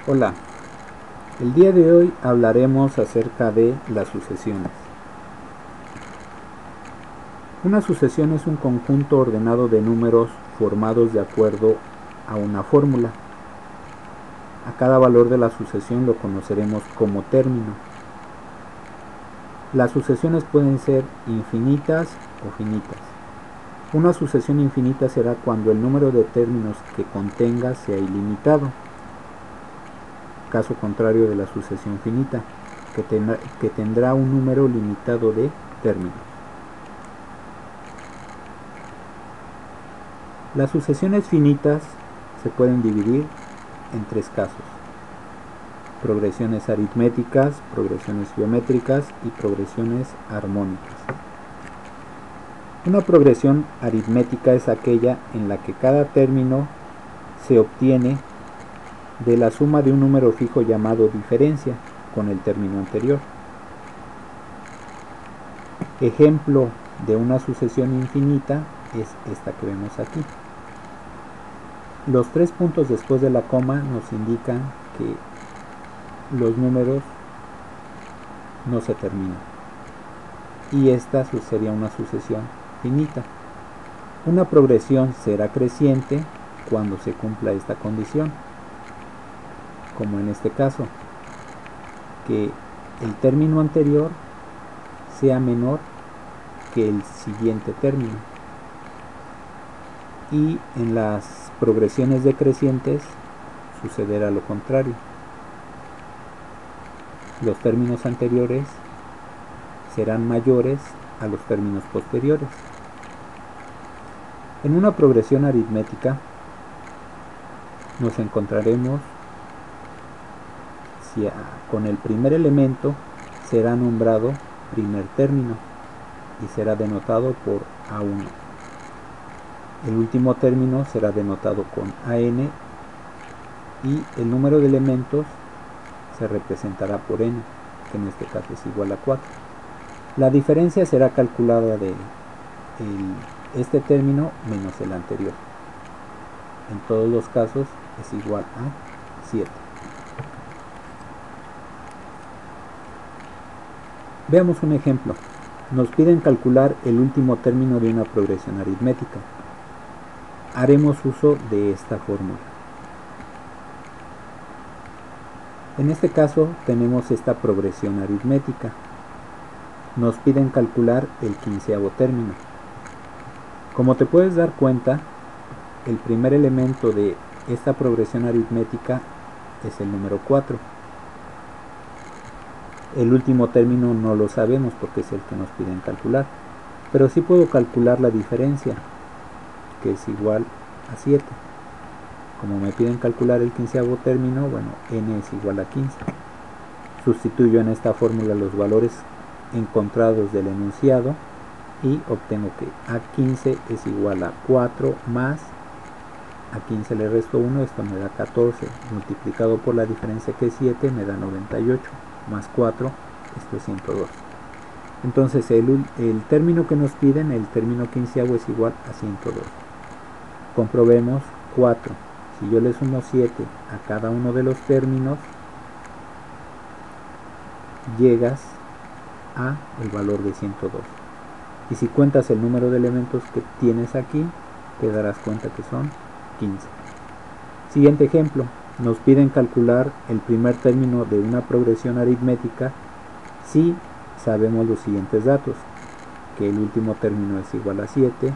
Hola, el día de hoy hablaremos acerca de las sucesiones. Una sucesión es un conjunto ordenado de números formados de acuerdo a una fórmula. A cada valor de la sucesión lo conoceremos como término. Las sucesiones pueden ser infinitas o finitas. Una sucesión infinita será cuando el número de términos que contenga sea ilimitado. Caso contrario de la sucesión finita, que tendrá un número limitado de términos. Las sucesiones finitas se pueden dividir en tres casos: progresiones aritméticas, progresiones geométricas y progresiones armónicas. Una progresión aritmética es aquella en la que cada término se obtiene de la suma de un número fijo llamado diferencia con el término anterior. Ejemplo de una sucesión infinita es esta que vemos aquí. Los 3 puntos después de la coma nos indican que los números no se terminan, y esta sería una sucesión finita. Una progresión será creciente cuando se cumpla esta condición, como en este caso, que el término anterior sea menor que el siguiente término. Y en las progresiones decrecientes sucederá lo contrario. Los términos anteriores serán mayores a los términos posteriores. En una progresión aritmética nos encontraremos si con el primer elemento será nombrado primer término y será denotado por A1. El último término será denotado con AN y el número de elementos se representará por n, que en este caso es igual a 4. La diferencia será calculada de este término menos el anterior. En todos los casos es igual a 7. Veamos un ejemplo. Nos piden calcular el último término de una progresión aritmética. Haremos uso de esta fórmula. En este caso tenemos esta progresión aritmética. Nos piden calcular el 15º término. Como te puedes dar cuenta, el primer elemento de esta progresión aritmética es el número 4. El último término no lo sabemos porque es el que nos piden calcular, pero sí puedo calcular la diferencia, que es igual a 7. Como me piden calcular el 15º término, bueno, n es igual a 15. Sustituyo en esta fórmula los valores encontrados del enunciado y obtengo que A15 es igual a 4 más a 15 le resto 1, esto me da 14, multiplicado por la diferencia que es 7 me da 98, más 4, esto es 102. Entonces el término que nos piden, el término 15º, es igual a 102. Comprobemos 4. Si yo le sumo 7 a cada uno de los términos, llegas a el valor de 102. Y si cuentas el número de elementos que tienes aquí, te darás cuenta que son 15. Siguiente ejemplo. Nos piden calcular el primer término de una progresión aritmética si sabemos los siguientes datos: que el último término es igual a 7,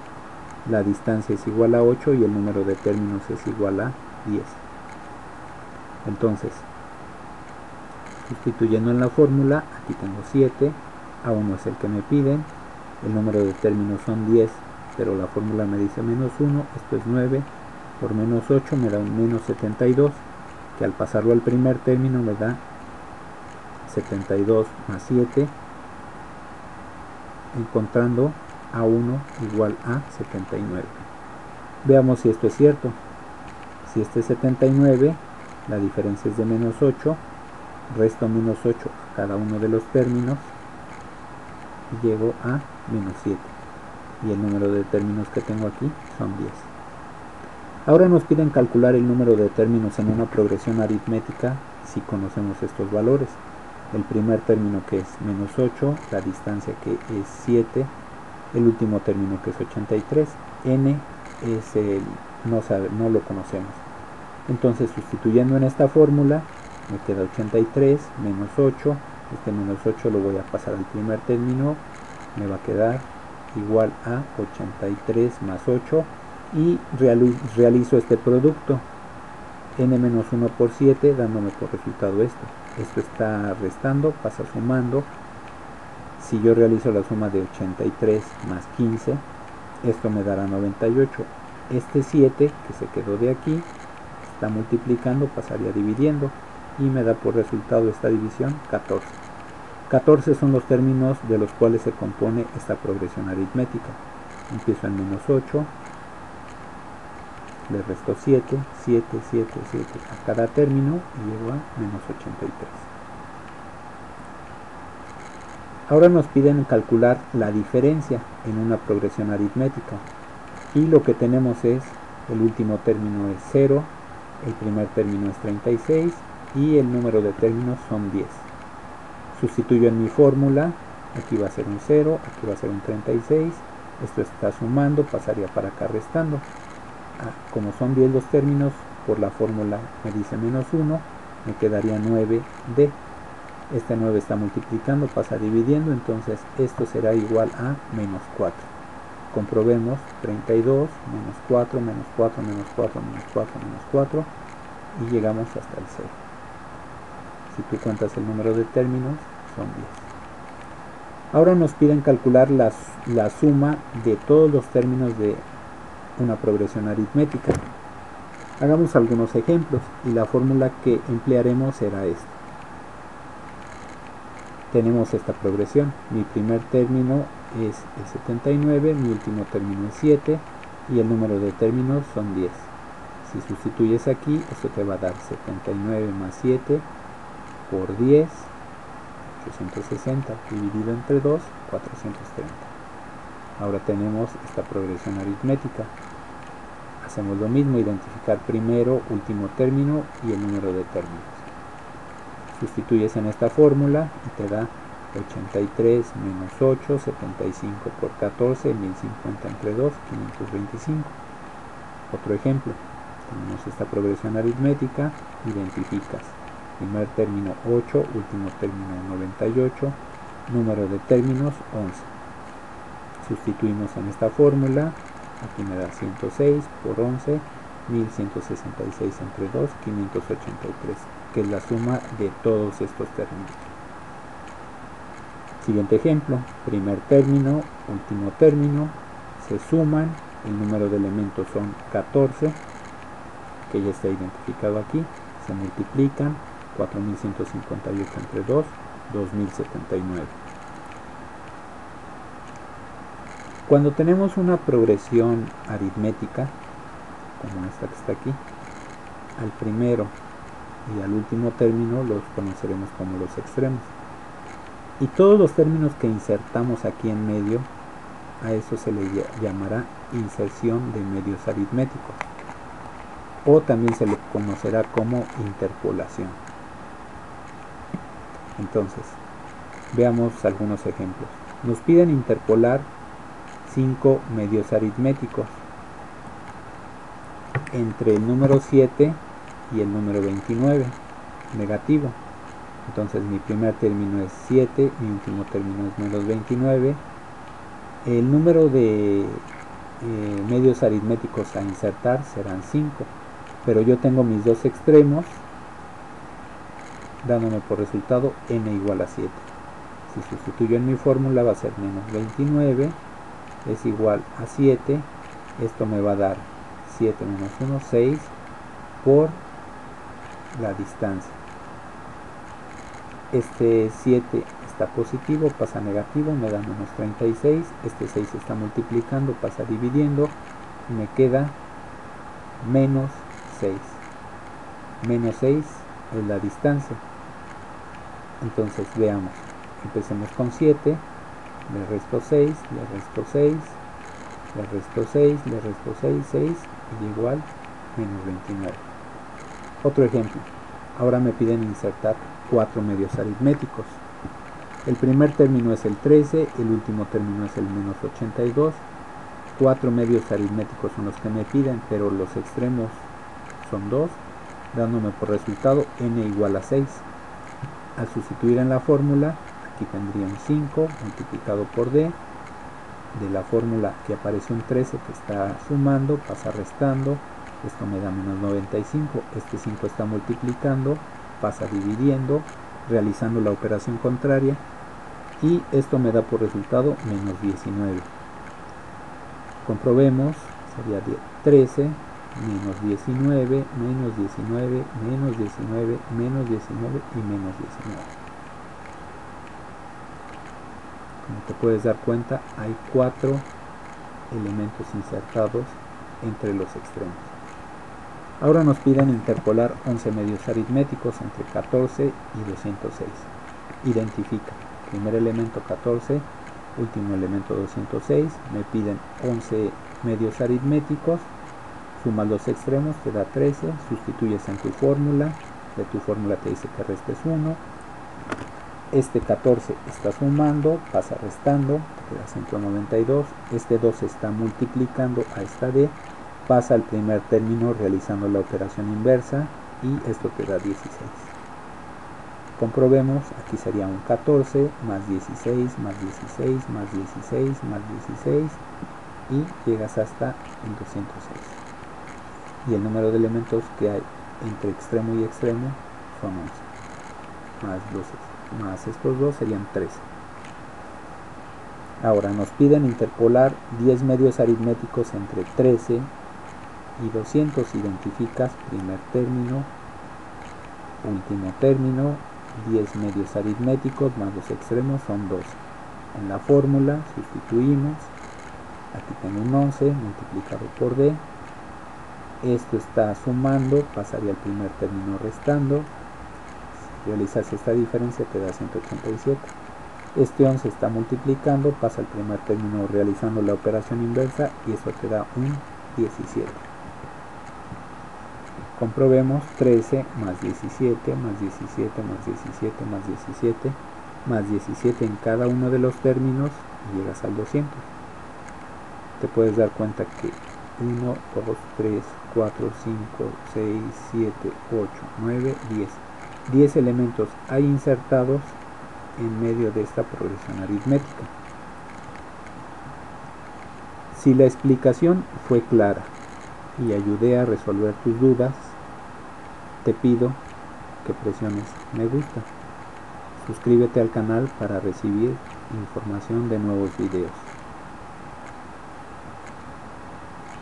la distancia es igual a 8 y el número de términos es igual a 10. Entonces, sustituyendo en la fórmula, aquí tengo 7, A1 es el que me piden, el número de términos son 10, pero la fórmula me dice menos 1, esto es 9, por menos 8 me da un menos 72, que al pasarlo al primer término me da 72 más 7, encontrando A1 igual a 79. Veamos si esto es cierto. Si este es 79, la diferencia es de menos 8, resto menos 8 a cada uno de los términos y llego a menos 7. Y el número de términos que tengo aquí son 10. Ahora nos piden calcular el número de términos en una progresión aritmética si conocemos estos valores. El primer término, que es menos 8, la distancia, que es 7, el último término, que es 83. N es no lo conocemos. Entonces, sustituyendo en esta fórmula, me queda 83 menos 8. Este menos 8 lo voy a pasar al primer término, me va a quedar igual a 83 más 8, y realizo este producto, n menos 1 por 7, dándome por resultado esto. Esto está restando, pasa sumando. Si yo realizo la suma de 83 más 15, esto me dará 98. Este 7 que se quedó de aquí está multiplicando, pasaría dividiendo, y me da por resultado esta división 14. 14 son los términos de los cuales se compone esta progresión aritmética. Empiezo en menos 8, le resto 7, 7, 7, 7 a cada término y llego a menos 83. Ahora nos piden calcular la diferencia en una progresión aritmética, y lo que tenemos es, el último término es 0, el primer término es 36 y el número de términos son 10. Sustituyo en mi fórmula, aquí va a ser un 0, aquí va a ser un 36, esto está sumando, pasaría para acá restando. Como son 10 los términos, por la fórmula me dice menos 1, me quedaría 9D. Este 9 está multiplicando, pasa dividiendo, entonces esto será igual a menos 4. Comprobemos, 32, menos 4, menos 4, menos 4, menos 4, menos 4, y llegamos hasta el 0. Si tú cuentas el número de términos, son 10. Ahora nos piden calcular la suma de todos los términos de una progresión aritmética. Hagamos algunos ejemplos, y la fórmula que emplearemos será esta. Tenemos esta progresión, mi primer término es el 79, mi último término es 7, y el número de términos son 10. Si sustituyes aquí, esto te va a dar 79 más 7 por 10, 860, dividido entre 2, 430. Ahora tenemos esta progresión aritmética. Hacemos lo mismo, identificar primero, último término y el número de términos. Sustituyes en esta fórmula y te da 83 menos 8, 75 por 14, 1050 entre 2, 525. Otro ejemplo, tenemos esta progresión aritmética, identificas primer término 8, último término 98, número de términos 11. Sustituimos en esta fórmula, aquí me da 106 por 11, 1166 entre 2, 583, que es la suma de todos estos términos. Siguiente ejemplo, primer término, último término, se suman, el número de elementos son 14, que ya está identificado aquí, se multiplican, 4158 entre 2, 2079. Cuando tenemos una progresión aritmética, como esta que está aquí, al primero y al último término los conoceremos como los extremos. Y todos los términos que insertamos aquí en medio, a eso se le llamará inserción de medios aritméticos, o también se le conocerá como interpolación. Entonces, veamos algunos ejemplos. Nos piden interpolar 5 medios aritméticos entre el número 7 y el número 29, negativo. Entonces mi primer término es 7, mi último término es menos 29. El número de medios aritméticos a insertar serán 5, pero yo tengo mis dos extremos, dándome por resultado n igual a 7. Si sustituyo en mi fórmula, va a ser menos 29 es igual a 7. Esto me va a dar 7 menos 1, 6 por la distancia. Este 7 está positivo, pasa negativo, me da menos 36. Este 6 está multiplicando, pasa dividiendo, y me queda menos 6. Menos 6 es la distancia. Entonces veamos, empecemos con 7, le resto 6, le resto 6, le resto 6, le resto 6, 6, y igual menos 29. Otro ejemplo. Ahora me piden insertar 4 medios aritméticos. El primer término es el 13, el último término es el menos 82. 4 medios aritméticos son los que me piden, pero los extremos son 2, dándome por resultado n igual a 6. Al sustituir en la fórmula, aquí tendría un 5 multiplicado por d. De la fórmula que apareció un 13 que está sumando, pasa restando. Esto me da menos 95. Este 5 está multiplicando, pasa dividiendo, realizando la operación contraria. Y esto me da por resultado menos 19. Comprobemos, sería 13, menos 19, menos 19, menos 19, menos 19 y menos 19. Como te puedes dar cuenta, hay 4 elementos insertados entre los extremos. Ahora nos piden interpolar 11 medios aritméticos entre 14 y 206. Identifica. Primer elemento 14, último elemento 206. Me piden 11 medios aritméticos. Sumas los extremos, te da 13. Sustituyes en tu fórmula. De tu fórmula te dice que restes 1. Este 14 está sumando, pasa restando, te da 192. Este 2 está multiplicando a esta d, pasa al primer término realizando la operación inversa y esto te da 16. Comprobemos, aquí sería un 14 más 16 más 16 más 16 más 16 y llegas hasta el 206. Y el número de elementos que hay entre extremo y extremo son 11, más estos dos serían 13. Ahora nos piden interpolar 10 medios aritméticos entre 13 y 200. Identificas primer término, último término, 10 medios aritméticos más los extremos son 12. En la fórmula sustituimos, aquí tengo un 11 multiplicado por d, esto está sumando, pasaría al primer término restando, si realizas esta diferencia te da 187. Este 11 está multiplicando, pasa al primer término realizando la operación inversa y eso te da un 17. Comprobemos 13 más 17 más 17 más 17 más 17 más 17 en cada uno de los términos y llegas al 200. Te puedes dar cuenta que 1, 2, 3, 4, 5, 6, 7, 8, 9, 10. 10 elementos hay insertados en medio de esta progresión aritmética. Si la explicación fue clara y ayudé a resolver tus dudas, te pido que presiones me gusta. Suscríbete al canal para recibir información de nuevos videos.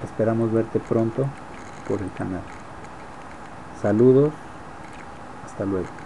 Esperamos verte pronto por el canal. Saludos, hasta luego.